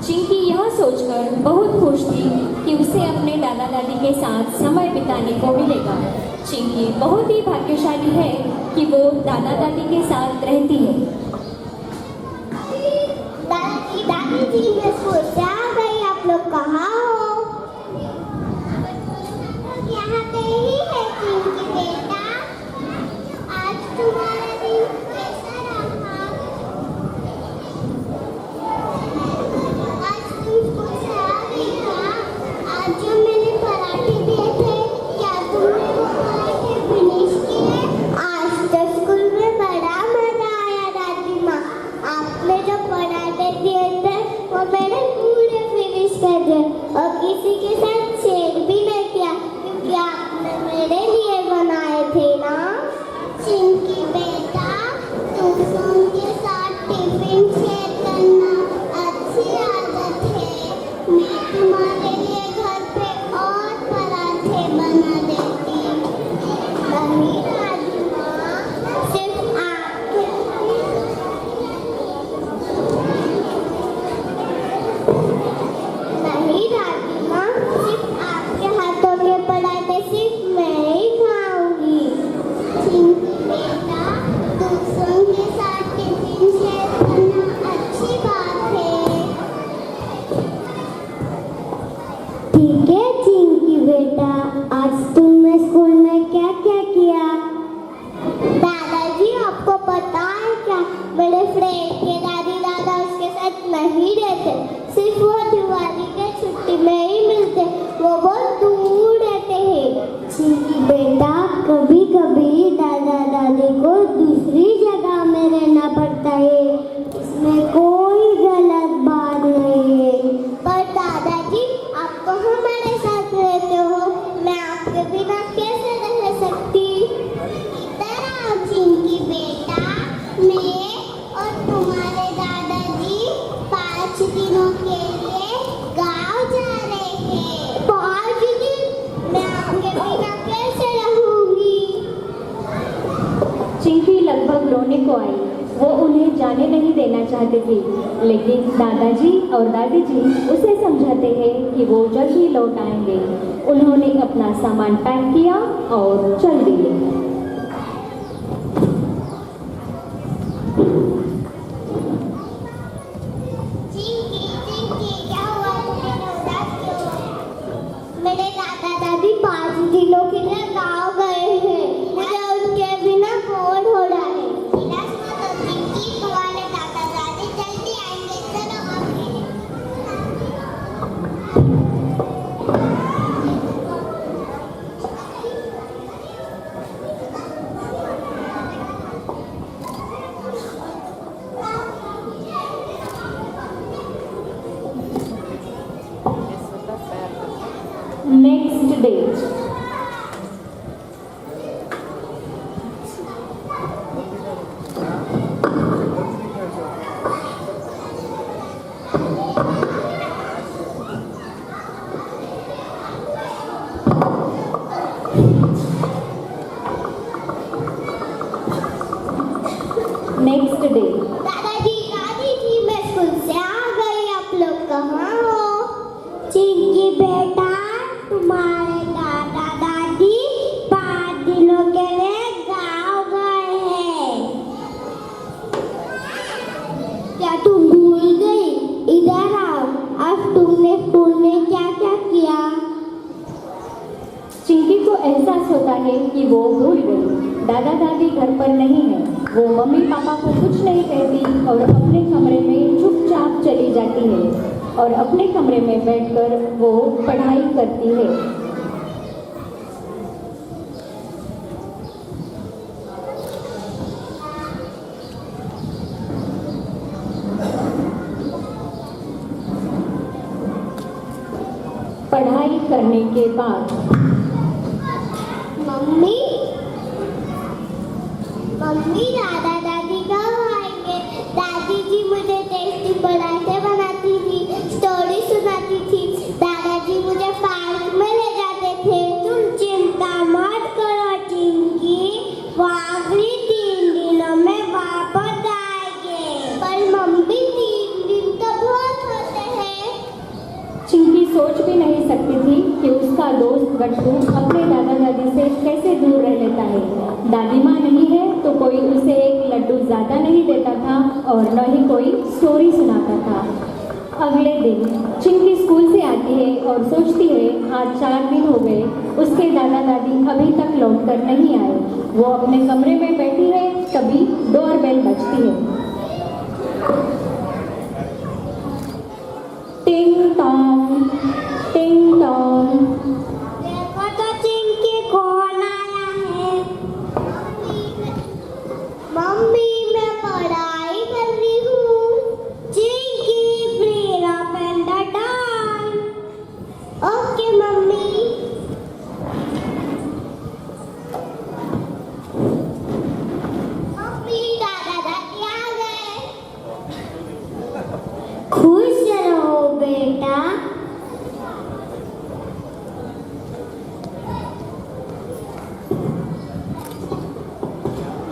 चिंकी यह सोचकर बहुत खुश थी कि उसे अपने दादा दादी के साथ समय बिताने को मिलेगा। चिंकी बहुत ही भाग्यशाली है कि वो दादा दादी के साथ रहती है। दादी दादी जी, मैं स्कूल से आ गई। आप लोग कहाँ हो? यहाँ पे ही है चिंकी बेटा। आज तुम्हारा दिन कैसा रहा? आज तुम स्कूल से आ गई क्या? आज जो मैंने पराठे दिए थे, क्या तुमने वो पराठे फिनिश किए? आज तो स्कूल में बड़ा मजा आया दादी माँ। आपने जो पराठे दिए थे वो मैंने पूरे फिनिश कर दिए और किसी के साथ शेयर भी नहीं किया, क्योंकि आपने मेरे लिए बनाए थे ना। चिंकी बेटा, तुम के साथ टिफिन शेयर करना अच्छी आदत है। मैं तुम्हारे लिए घर पे और पराठे बना देती। नहीं दादी माँ, सिर्फ आपके नहीं दादी माँ, सिर्फ आपके हाथों के पराठे सिर्फ मैं ही खाऊंगी। चिंकी बेटा, दूसरों के साथ टिफिन शेयर करना अच्छी बात है। ठीक है चिंकी बेटा, आज तुमने स्कूल में क्या क्या किया? दादाजी, आपको पता है क्या, मेरे फ्रेंड के दादी दादा उसके साथ नहीं रहते, सिर्फ वो दिवाली के छुट्टी में ही मिलते। वो बहुत दूर रहते हैं। चिंकी बेटा, कभी कभी दादा दादी को दूसरी जगह में रहना पड़ता है, इसमें कोई गलत बात नहीं है। पर दादाजी, आप तो हमारे साथ रहते हो, मैं आपके बिना कैसे रह सकती? इधर आओ चिंकी बेटा, मैं और तुम्हारे दादाजी 5 दिनों के लिए गांव जा रहे हैं। 5 दिन? मैं आपके बिना कैसे रहूंगी? चिंकी लगभग रोने को आई। वो उन्हें जाने नहीं देना चाहते थे, लेकिन दादाजी और दादी जी उसे समझाते हैं कि वो जल्द ही लौट आएंगे। उन्होंने अपना सामान पैक किया और चल दिए। चिंकी, चिंकी, क्या हुआ? तुम्हें उदास क्यों हो? मेरे दादा दादी 5 दिनों के लिए गाँव गए हैं। मुझे उनके बिना बोर हो रहा है। उदास मत हो चिंकी, तुम्हारे दादा दादी जल्दी आएंगे। चलो नेक्स्ट डे। Next day. दादाजी दादी जी, मैं स्कूल से आ गई। आप लोग कहाँ हो? चिंकी बेटा, तुम्हारे दादा दादी 5 दिनों के लिए गाँव गए हैं। क्या तुम भूल गई? इधर आओ। आज तुमने स्कूल में क्या क्या किया? चिंकी को एहसास होता है कि वो भूल गई। दादा दादी घर पर नहीं है। वो मम्मी पापा को कुछ नहीं कहती और अपने कमरे में चुपचाप चली जाती है और अपने कमरे में बैठकर वो पढ़ाई करती है। पढ़ाई करने के बाद मम्मी मम्मी, दादा दादी कब आएंगे? दादी जी मुझे टेस्टी पराठे बनाती थी, स्टोरी सुनाती थी। दादाजी मुझे पार्क में ले जाते थे। तुम चिंता मत करो चिंकी, वो आखिरी 3 दिनों में वापस आएंगे। पर मम्मी 3 दिन तो बहुत होते सोच भी नहीं सकती थी कि उसका दोस्त गट्टू अपने दादा दादी से कैसे दूर रह लेता है। दादी माँ नहीं है तो कोई उसे एक लड्डू ज़्यादा नहीं देता था और न ही कोई स्टोरी सुनाता था। अगले दिन चिंकी स्कूल से आती है और सोचती है आज 4 दिन हो गए उसके दादा दादी अभी तक लौट कर नहीं आए। वो अपने कमरे में बैठी है, तभी डोरबेल बजती है। टिंग टोंग, टिंग टोंग। देखो तो चिंकी कौन आया है। मम्मी मैं पढ़ाई कर रही हूँ। Chinki please open the door. Okay mummy. Mummy दादा दादी आ गए। खुश रहो बेटा।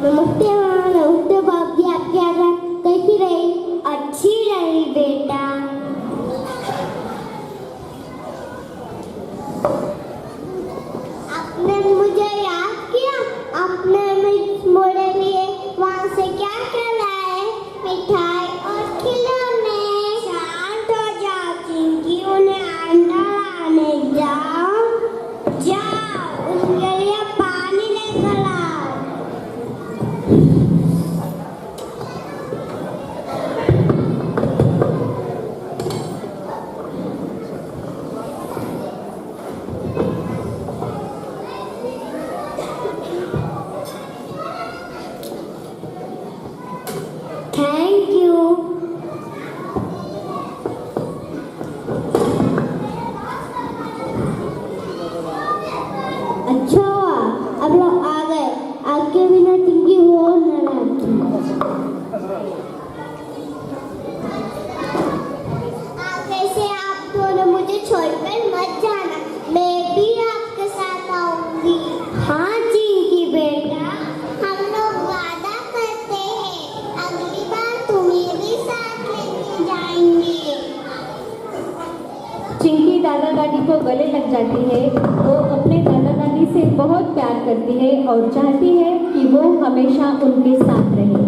नमस्ते माँ, नमस्ते बाबी, आपकी यात्रा कैसी रही? अच्छी रही बेटा। आपने मुझे याद किया? आपने मेरे लिए वहाँ से क्या क्या लाए? मिठाई और खिलौने। शांत हो जाओ चिंकी, उन्हें अंडा लाने जाओ। जाओ उनके लिए पानी लेकर आओ। Thank you. अच्छा हुआ अब लोग आ गए। आपके बिना चिंकी वो नाराज थी। आगे से आप दोनों मुझे छोड़कर मत जाना। मैं भी आपके साथ आऊंगी। हाँ चिंकी बेटा, हम लोग वादा करते हैं अगली बार तुम्हें भी साथ लेके जाएंगे। चिंकी दादा दादी को गले लग जाती है। वो अपने दादा दादी से बहुत प्यार करती है और चाहती है कि वो हमेशा उनके साथ रहे।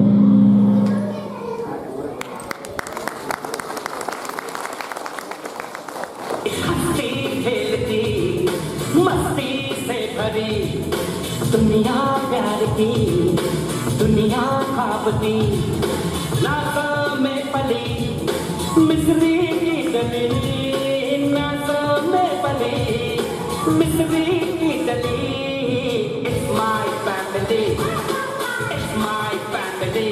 हंसती खेलती मस्ती से भरी दुनिया प्यार की, दुनिया ख्वाब की। नाज़ों में पली मिस्री की डली, नाज़ों में पली मिस्री की डली। It's my family, it's my family,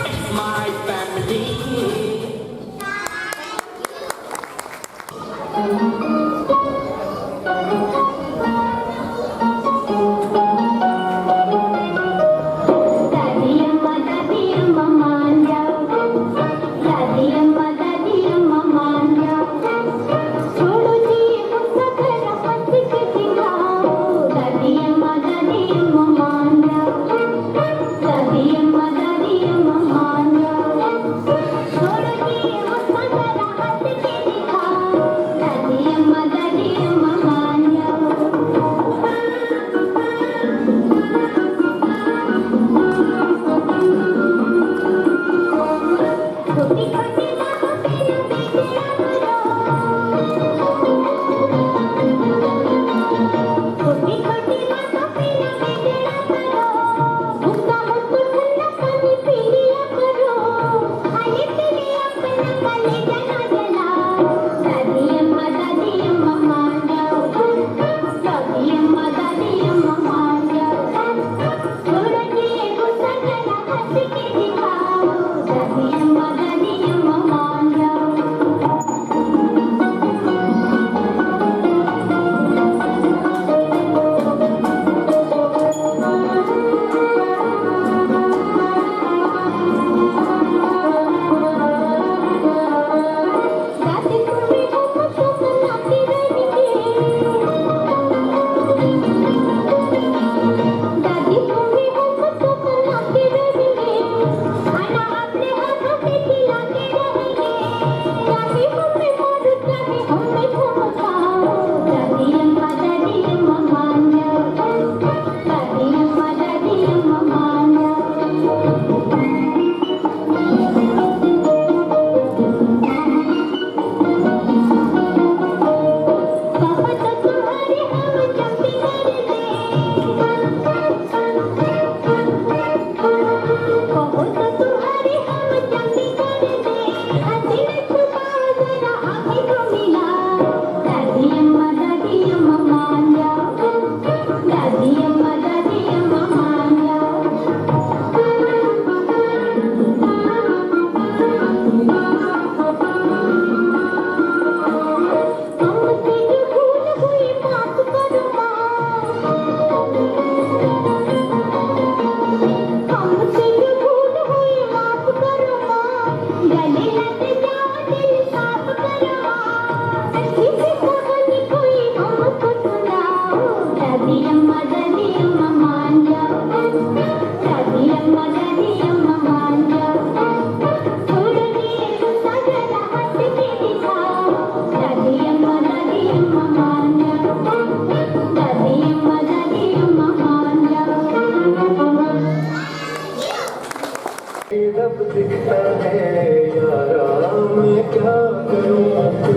it's my family. दादी अम्मा मान जाओ। दादी अम्मा मान जाओ। छोड़ो जी हम सब हंस के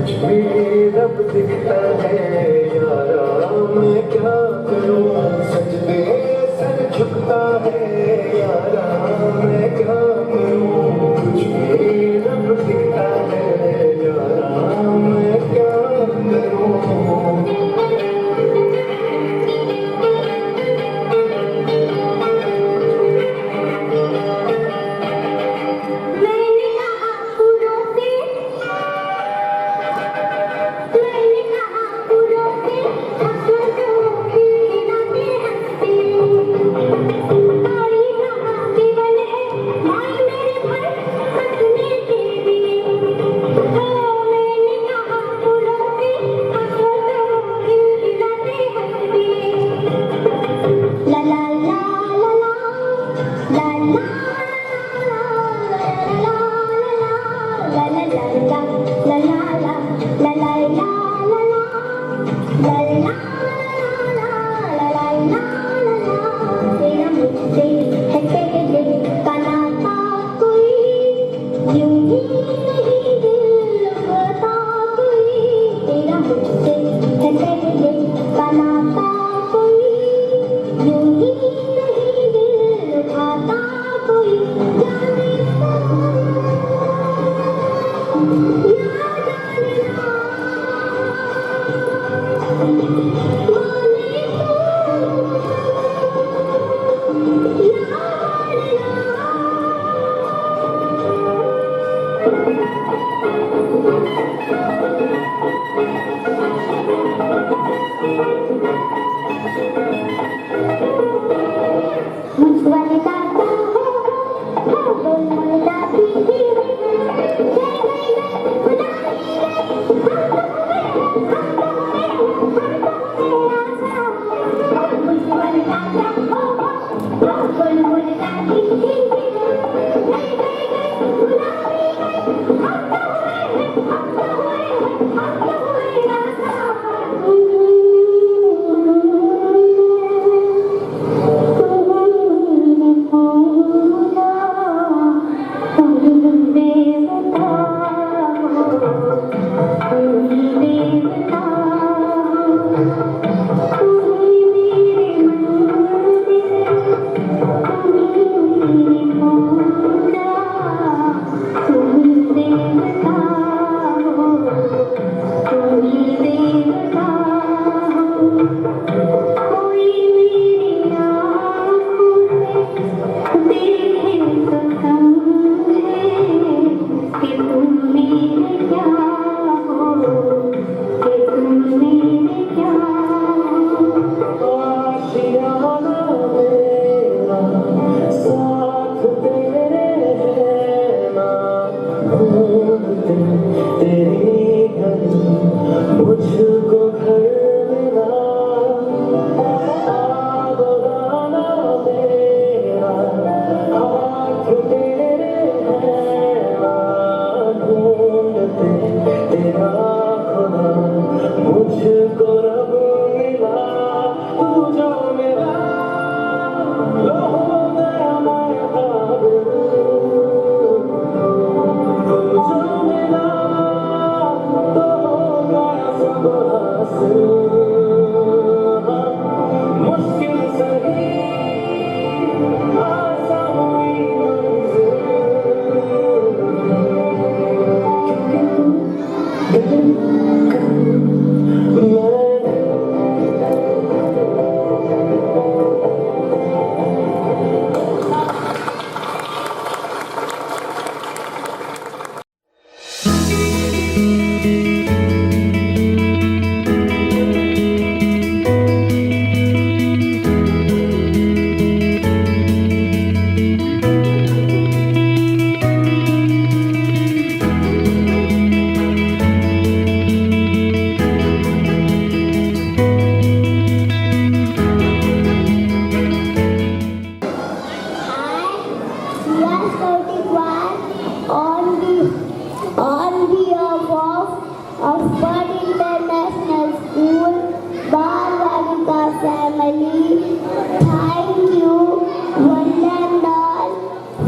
कुछ भी रब दिखता है यारा, मैं क्या करूं, सजदे सर झुकता है यारा, मैं क्या करूं, कुछ भी रब दिखता है यारा, मैं क्या करूं।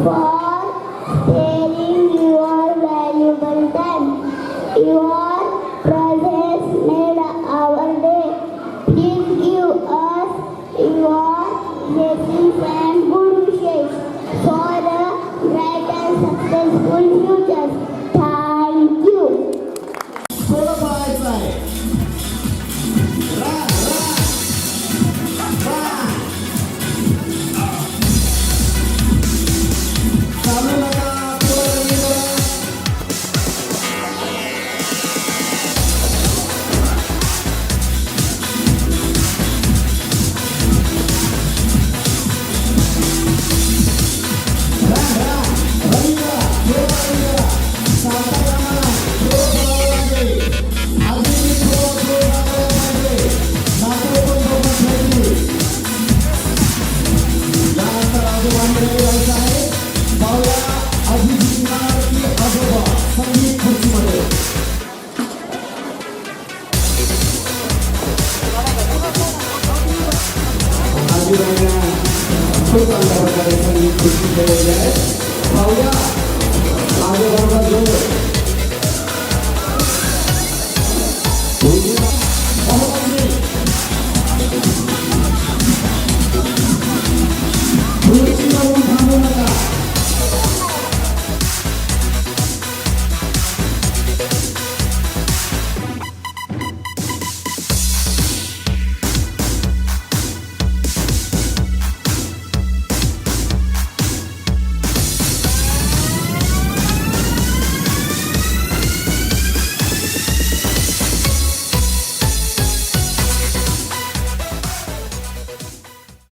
for sharing your valuable time. You are मुलांना खूप चांगल्या प्रकारे संगीत शिकवलेले आहे. पाहूया आजोबांचा जोर